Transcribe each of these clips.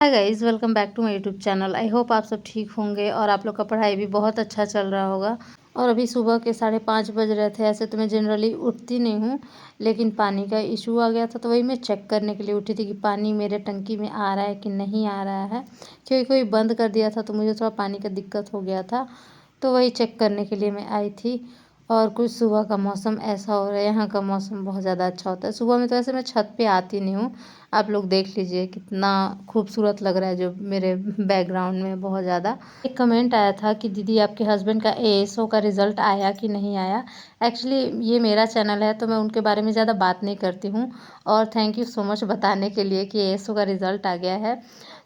Hi guys, welcome back to my YouTube channel. I hope आप सब ठीक होंगे और आप लोग का पढ़ाई भी बहुत अच्छा चल रहा होगा। और अभी सुबह के 5:30 बज रहे थे। ऐसे तो मैं जनरली उठती नहीं हूँ, लेकिन पानी का इशू आ गया था तो वही मैं चेक करने के लिए उठी थी कि पानी मेरे टंकी में आ रहा है कि नहीं आ रहा है, क्योंकि कोई बंद कर दिया था तो मुझे थोड़ा पानी का दिक्कत हो गया था। तो वही चेक करने के लिए मैं आई थी। और कुछ सुबह का मौसम ऐसा हो रहा है, यहाँ का मौसम बहुत ज़्यादा अच्छा होता है। सुबह में तो ऐसे मैं छत पे आती नहीं हूँ। आप लोग देख लीजिए कितना खूबसूरत लग रहा है जो मेरे बैकग्राउंड में बहुत ज़्यादा। एक कमेंट आया था कि दीदी आपके हस्बैंड का एएसओ का रिज़ल्ट आया कि नहीं आया। एक्चुअली ये मेरा चैनल है तो मैं उनके बारे में ज़्यादा बात नहीं करती हूँ। और थैंक यू सो मच बताने के लिए कि एएसओ का रिज़ल्ट आ गया है।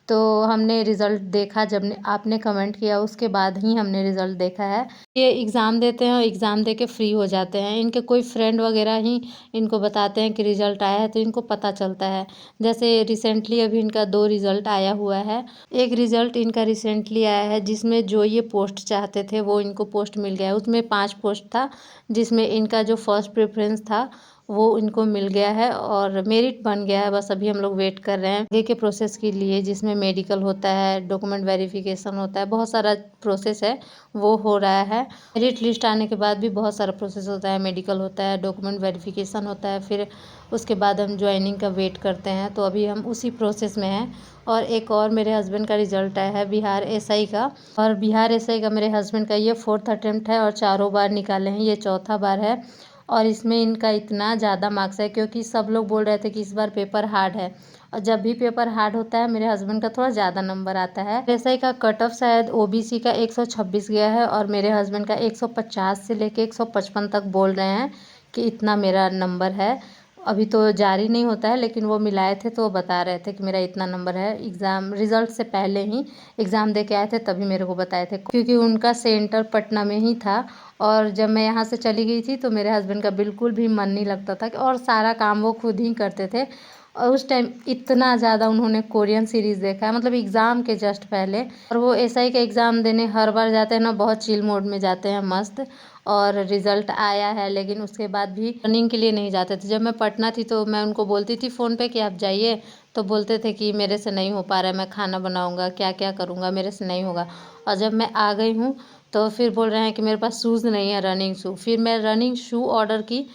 तो हमने रिज़ल्ट देखा जब आपने कमेंट किया, उसके बाद ही हमने रिज़ल्ट देखा है। ये एग्ज़ाम देते हैं और एग्ज़ाम दे के फ्री हो जाते हैं। इनके कोई फ्रेंड वगैरह ही इनको बताते हैं कि रिज़ल्ट आया है तो इनको पता चलता है। जैसे रिसेंटली अभी इनका 2 रिज़ल्ट आया हुआ है। एक रिज़ल्ट इनका रिसेंटली आया है जिसमें जो ये पोस्ट चाहते थे वो इनको पोस्ट मिल गया है। उसमें 5 पोस्ट था जिसमें इनका जो फर्स्ट प्रेफ़रेंस था वो इनको मिल गया है और मेरिट बन गया है। बस अभी हम लोग वेट कर रहे हैं आगे के प्रोसेस के लिए, जिसमें मेडिकल होता है, डॉक्यूमेंट वेरिफिकेशन होता है, बहुत सारा प्रोसेस है वो हो रहा है। मेरिट लिस्ट आने के बाद भी बहुत सारा प्रोसेस होता है, मेडिकल होता है, डॉक्यूमेंट वेरिफिकेशन होता है, फिर उसके बाद हम ज्वाइनिंग का वेट करते हैं। तो अभी हम उसी प्रोसेस में हैं। और एक और मेरे हस्बैंड का रिज़ल्ट आया है बिहार एसआई का। और बिहार एसआई का मेरे हस्बैंड का ये 4th अटेम्प्ट है और चारों बार निकाले हैं, ये चौथा बार है। और इसमें इनका इतना ज़्यादा मार्क्स है क्योंकि सब लोग बोल रहे थे कि इस बार पेपर हार्ड है। और जब भी पेपर हार्ड होता है मेरे हस्बैंड का थोड़ा ज़्यादा नंबर आता है। एसआई का कट ऑफ शायद ओबीसी का 126 गया है और मेरे हस्बैंड का 150 से लेके 155 तक बोल रहे हैं कि इतना मेरा नंबर है। अभी तो जारी नहीं होता है, लेकिन वो मिलाए थे तो वो बता रहे थे कि मेरा इतना नंबर है। एग्ज़ाम रिज़ल्ट से पहले ही एग्ज़ाम दे के आए थे तभी मेरे को बताए थे, क्योंकि उनका सेंटर पटना में ही था। और जब मैं यहाँ से चली गई थी तो मेरे हस्बैंड का बिल्कुल भी मन नहीं लगता था और सारा काम वो खुद ही करते थे। और उस टाइम इतना ज़्यादा उन्होंने कोरियन सीरीज़ देखा है, मतलब एग्ज़ाम के जस्ट पहले। और वो एसआई का एग्ज़ाम देने हर बार जाते हैं ना, बहुत चिल मोड में जाते हैं, मस्त। और रिज़ल्ट आया है लेकिन उसके बाद भी रनिंग के लिए नहीं जाते थे। जब मैं पटना थी तो मैं उनको बोलती थी फ़ोन पे कि आप जाइए, तो बोलते थे कि मेरे से नहीं हो पा रहा है, मैं खाना बनाऊँगा, क्या क्या करूँगा, मेरे से नहीं होगा। और जब मैं आ गई हूँ तो फिर बोल रहे हैं कि मेरे पास शूज़ नहीं है, रनिंग शू। फिर मैं रनिंग शू ऑर्डर की।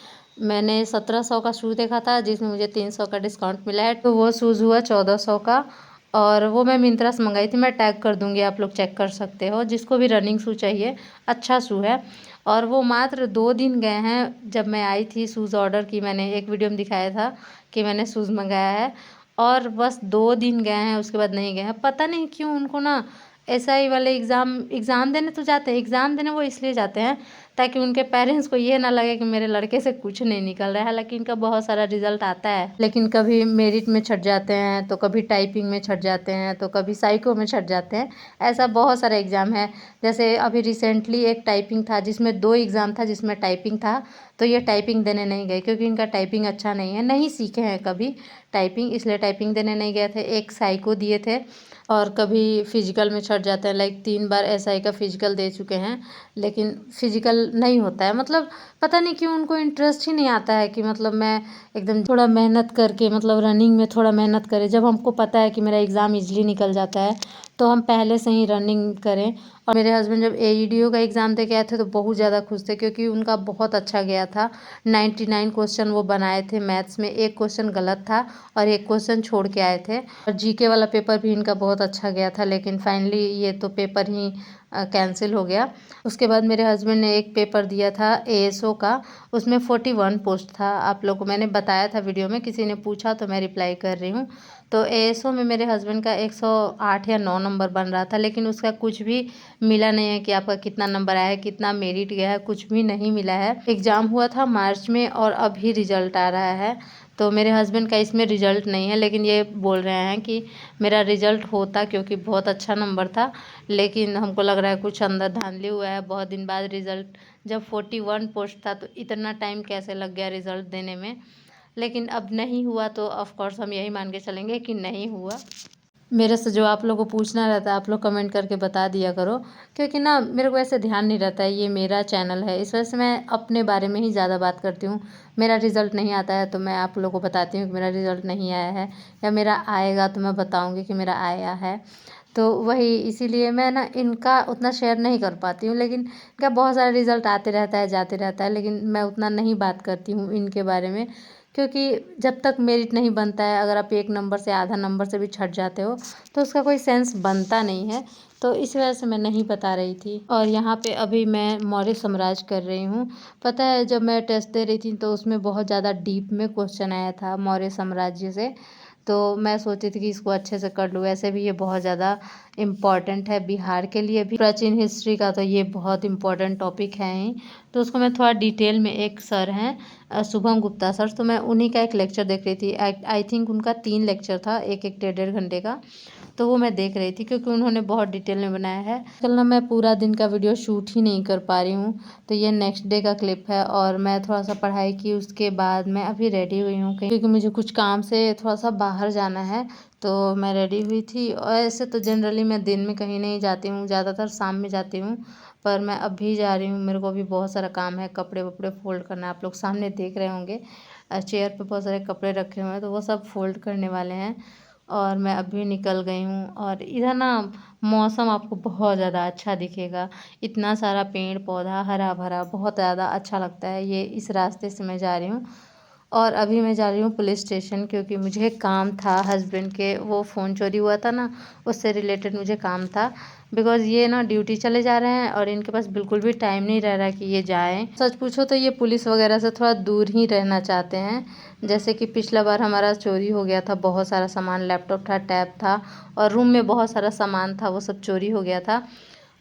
मैंने 1700 का शू देखा था जिसमें मुझे 300 का डिस्काउंट मिला है, तो वो शूज़ हुआ 1400 का। और वो मैं मिंत्रा से मंगाई थी, मैं टैग कर दूँगी, आप लोग चेक कर सकते हो। जिसको भी रनिंग शू चाहिए, अच्छा शू है। और वो मात्र 2 दिन गए हैं। जब मैं आई थी शूज़ ऑर्डर की, मैंने एक वीडियो में दिखाया था कि मैंने शूज़ मंगाया है। और बस 2 दिन गए हैं, उसके बाद नहीं गए हैं। पता नहीं क्यों उनको ना एसआई वाले एग्ज़ाम देने तो जाते हैं, एग्ज़ाम देने वो इसलिए जाते हैं ताकि उनके पेरेंट्स को ये ना लगे कि मेरे लड़के से कुछ नहीं निकल रहा है। हालांकि इनका बहुत सारा रिजल्ट आता है, लेकिन कभी मेरिट में छट जाते हैं, तो कभी टाइपिंग में छट जाते हैं, तो कभी साइको में छट जाते हैं। ऐसा बहुत सारा एग्ज़ाम है। जैसे अभी रिसेंटली एक टाइपिंग था जिसमें 2 एग्ज़ाम था जिसमें टाइपिंग था, तो ये टाइपिंग देने नहीं गए क्योंकि इनका टाइपिंग अच्छा नहीं है, नहीं सीखे हैं कभी टाइपिंग, इसलिए टाइपिंग देने नहीं गए थे। एक साइको दिए थे। और कभी फिजिकल में छट जाते हैं, लाइक 3 बार एसआई का फिजिकल दे चुके हैं, लेकिन फिजिकल नहीं होता है। मतलब पता नहीं क्यों उनको इंटरेस्ट ही नहीं आता है कि मतलब मैं एकदम थोड़ा मेहनत करके, मतलब रनिंग में थोड़ा मेहनत करें। जब हमको पता है कि मेरा एग्ज़ाम इजली निकल जाता है तो हम पहले से ही रनिंग करें। और मेरे हस्बैंड जब एईडीओ का एग्ज़ाम दे के आए थे तो बहुत ज़्यादा खुश थे क्योंकि उनका बहुत अच्छा गया था। 99 क्वेश्चन वो बनाए थे मैथ्स में, एक क्वेश्चन गलत था और एक क्वेश्चन छोड़ के आए थे। और जीके वाला पेपर भी इनका बहुत अच्छा गया था, लेकिन फाइनली ये तो पेपर ही कैंसिल हो गया। उसके बाद मेरे हस्बैंड ने एक पेपर दिया था एएसओ का, उसमें 41 पोस्ट था। आप लोग को मैंने बताया था वीडियो में, किसी ने पूछा तो मैं रिप्लाई कर रही हूँ। तो एएसओ में मेरे हस्बैंड का 108 या 9 नंबर बन रहा था, लेकिन उसका कुछ भी मिला नहीं है कि आपका कितना नंबर आया है, कितना मेरिट गया है, कुछ भी नहीं मिला है। एग्ज़ाम हुआ था मार्च में और अभी रिजल्ट आ रहा है। तो मेरे हस्बैंड का इसमें रिजल्ट नहीं है, लेकिन ये बोल रहे हैं कि मेरा रिजल्ट होता क्योंकि बहुत अच्छा नंबर था। लेकिन हमको लग रहा है कुछ अंदर धांधली हुआ है, बहुत दिन बाद रिजल्ट। जब 41 पोस्ट था तो इतना टाइम कैसे लग गया रिजल्ट देने में। लेकिन अब नहीं हुआ तो ऑफ कोर्स हम यही मान के चलेंगे कि नहीं हुआ। मेरे से जो आप लोगों को पूछना रहता है आप लोग कमेंट करके बता दिया करो, क्योंकि ना मेरे को ऐसे ध्यान नहीं रहता है, ये मेरा चैनल है, इस वजह से मैं अपने बारे में ही ज़्यादा बात करती हूँ। मेरा रिज़ल्ट नहीं आता है तो मैं आप लोगों को बताती हूँ कि मेरा रिज़ल्ट नहीं आया है, या मेरा आएगा तो मैं बताऊँगी कि मेरा आया है। तो वही इसीलिए मैं ना इनका उतना शेयर नहीं कर पाती हूँ, लेकिन क्या बहुत सारा रिज़ल्ट आते रहता है जाते रहता है, लेकिन मैं उतना नहीं बात करती हूँ इनके बारे में, क्योंकि जब तक मेरिट नहीं बनता है, अगर आप 1 नंबर से आधा नंबर से भी छट जाते हो तो उसका कोई सेंस बनता नहीं है। तो इस वजह से मैं नहीं बता रही थी। और यहाँ पे अभी मैं मौर्य साम्राज्य कर रही हूँ। पता है जब मैं टेस्ट दे रही थी तो उसमें बहुत ज़्यादा डीप में क्वेश्चन आया था मौर्य साम्राज्य से, तो मैं सोची थी कि इसको अच्छे से कर लूँ। वैसे भी ये बहुत ज़्यादा इम्पॉर्टेंट है बिहार के लिए भी, प्राचीन हिस्ट्री का तो ये बहुत इम्पॉर्टेंट टॉपिक है ही। तो उसको मैं थोड़ा डिटेल में, एक सर हैं शुभम गुप्ता सर, तो मैं उन्हीं का एक लेक्चर देख रही थी। आई थिंक उनका 3 लेक्चर था, एक एक 1.5 घंटे का, तो वो मैं देख रही थी क्योंकि उन्होंने बहुत डिटेल में बनाया है। कल ना मैं पूरा दिन का वीडियो शूट ही नहीं कर पा रही हूँ, तो ये नेक्स्ट डे का क्लिप है। और मैं थोड़ा सा पढ़ाई की, उसके बाद मैं अभी रेडी हुई हूँ क्योंकि मुझे कुछ काम से थोड़ा सा बाहर जाना है, तो मैं रेडी हुई थी। और ऐसे तो जनरली मैं दिन में कहीं नहीं जाती हूँ, ज़्यादातर शाम में जाती हूँ, पर मैं अभी जा रही हूँ। मेरे को अभी बहुत सारा काम है, कपड़े वपड़े फोल्ड करना है। आप लोग सामने देख रहे होंगे चेयर पे बहुत सारे कपड़े रखे हुए हैं, तो वो सब फोल्ड करने वाले हैं। और मैं अभी निकल गई हूँ। और इधर ना मौसम आपको बहुत ज़्यादा अच्छा दिखेगा, इतना सारा पेड़ पौधा हरा भरा, बहुत ज़्यादा अच्छा लगता है। ये इस रास्ते से मैं जा रही हूँ। और अभी मैं जा रही हूँ पुलिस स्टेशन, क्योंकि मुझे काम था हस्बैंड के, वो फ़ोन चोरी हुआ था ना, उससे रिलेटेड मुझे काम था। बिकॉज़ ये ना ड्यूटी चले जा रहे हैं और इनके पास बिल्कुल भी टाइम नहीं रह रहा कि ये जाएं। सच पूछो तो ये पुलिस वगैरह से थोड़ा दूर ही रहना चाहते हैं। जैसे कि पिछला बार हमारा चोरी हो गया था, बहुत सारा सामान, लैपटॉप था, टैब था, और रूम में बहुत सारा सामान था, वो सब चोरी हो गया था।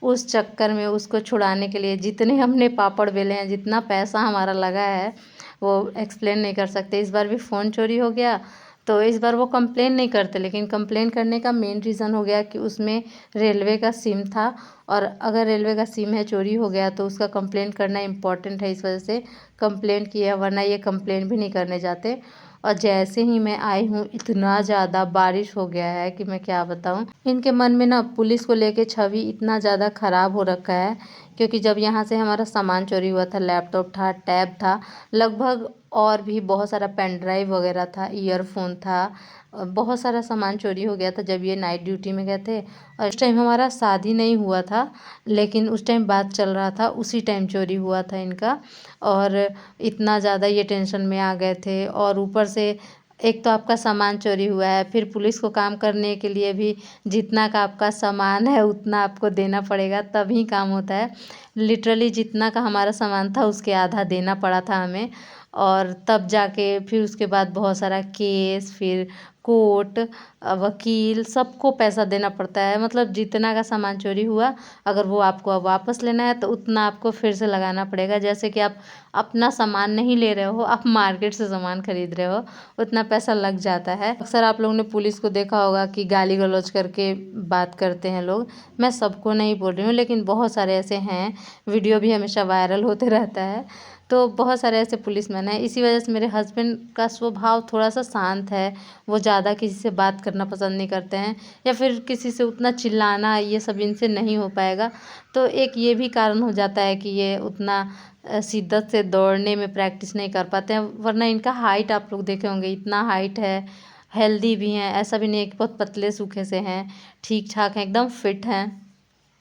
उस चक्कर में उसको छुड़ाने के लिए जितने हमने पापड़ बेले हैं, जितना पैसा हमारा लगा है, वो एक्सप्लेन नहीं कर सकते। इस बार भी फ़ोन चोरी हो गया, तो इस बार वो कंप्लेन नहीं करते, लेकिन कंप्लेन करने का मेन रीज़न हो गया कि उसमें रेलवे का सिम था, और अगर रेलवे का सिम है चोरी हो गया तो उसका कंप्लेन करना इम्पॉर्टेंट है, इस वजह से कंप्लेन किया, वरना ये कंप्लेन भी नहीं करने जाते। और जैसे ही मैं आई हूँ इतना ज़्यादा बारिश हो गया है कि मैं क्या बताऊँ। इनके मन में ना पुलिस को लेके छवि इतना ज़्यादा ख़राब हो रखा है, क्योंकि जब यहाँ से हमारा सामान चोरी हुआ था, लैपटॉप था, टैब था, लगभग और भी बहुत सारा पेन ड्राइव वगैरह था, ईयरफोन था, बहुत सारा सामान चोरी हो गया था जब ये नाइट ड्यूटी में गए थे। और उस टाइम हमारा शादी नहीं हुआ था, लेकिन उस टाइम बात चल रहा था, उसी टाइम चोरी हुआ था इनका। और इतना ज़्यादा ये टेंशन में आ गए थे, और ऊपर से एक तो आपका सामान चोरी हुआ है, फिर पुलिस को काम करने के लिए भी जितना का आपका सामान है उतना आपको देना पड़ेगा, तभी काम होता है। लिटरली जितना का हमारा सामान था उसके आधा देना पड़ा था हमें, और तब जाके फिर उसके बाद बहुत सारा केस, फिर कोर्ट, वकील, सबको पैसा देना पड़ता है। मतलब जितना का सामान चोरी हुआ, अगर वो आपको अब वापस लेना है तो उतना आपको फिर से लगाना पड़ेगा। जैसे कि आप अपना सामान नहीं ले रहे हो, आप मार्केट से सामान खरीद रहे हो, उतना पैसा लग जाता है। अक्सर आप लोगों ने पुलिस को देखा होगा कि गाली गलौज करके बात करते हैं लोग। मैं सबको नहीं बोल रही हूँ, लेकिन बहुत सारे ऐसे हैं, वीडियो भी हमेशा वायरल होते रहता है। तो बहुत सारे ऐसे पुलिसमैन हैं। इसी वजह से मेरे हस्बैंड का स्वभाव थोड़ा सा शांत है, वो ज़्यादा किसी से बात करना पसंद नहीं करते हैं, या फिर किसी से उतना चिल्लाना, ये सब इनसे नहीं हो पाएगा। तो एक ये भी कारण हो जाता है कि ये उतना शिद्दत से दौड़ने में प्रैक्टिस नहीं कर पाते हैं। वरना इनका हाइट आप लोग देखे होंगे, इतना हाइट है, हेल्दी भी हैं, ऐसा भी नहीं है कि बहुत पतले सूखे से हैं, ठीक ठाक हैं, एकदम फिट हैं।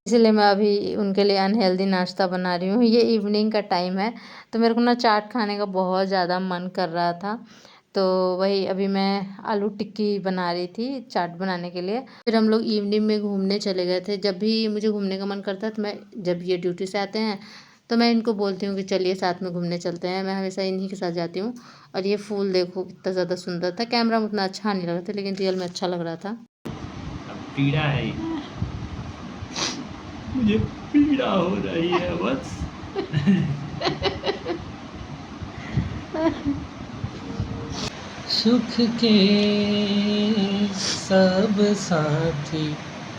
इसलिए मैं अभी उनके लिए अनहेल्दी नाश्ता बना रही हूँ। ये इवनिंग का टाइम है, तो मेरे को ना चाट खाने का बहुत ज़्यादा मन कर रहा था, तो वही अभी मैं आलू टिक्की बना रही थी चाट बनाने के लिए। फिर हम लोग इवनिंग में घूमने चले गए थे। जब भी मुझे घूमने का मन करता है तो मैं, जब ये ड्यूटी से आते हैं तो मैं इनको बोलती हूँ कि चलिए साथ में घूमने चलते हैं। मैं हमेशा इन्हीं के साथ जाती हूँ। और ये फूल देखो कितना ज़्यादा सुंदर था, कैमरा में उतना अच्छा नहीं लग रहा था, लेकिन रियल में अच्छा लग रहा था। पीड़ा है, मुझे पीड़ा हो रही है बस। सुख के सब साथी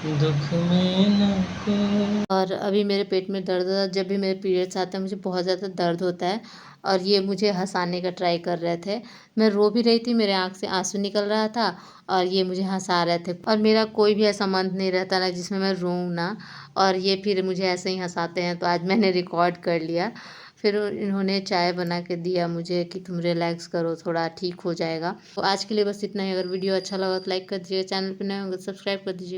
दुख में न को। और अभी मेरे पेट में दर्द है, जब भी मेरे पीरियड्स आते हैं मुझे बहुत ज़्यादा दर्द होता है और ये मुझे हँसाने का ट्राई कर रहे थे। मैं रो भी रही थी, मेरे आँख से आँसू निकल रहा था और ये मुझे हँसा रहे थे और मेरा कोई भी ऐसा मंथ नहीं रहता ना जिसमें मैं रोऊँ ना, और ये फिर मुझे ऐसे ही हँसाते हैं, तो आज मैंने रिकॉर्ड कर लिया। फिर इन्होंने चाय बना के दिया मुझे कि तुम रिलैक्स करो, थोड़ा ठीक हो जाएगा। तो आज के लिए बस इतना ही। अगर वीडियो अच्छा लगा तो लाइक कर दीजिएगा, चैनल पे नए होंगे तो सब्सक्राइब कर दीजिए।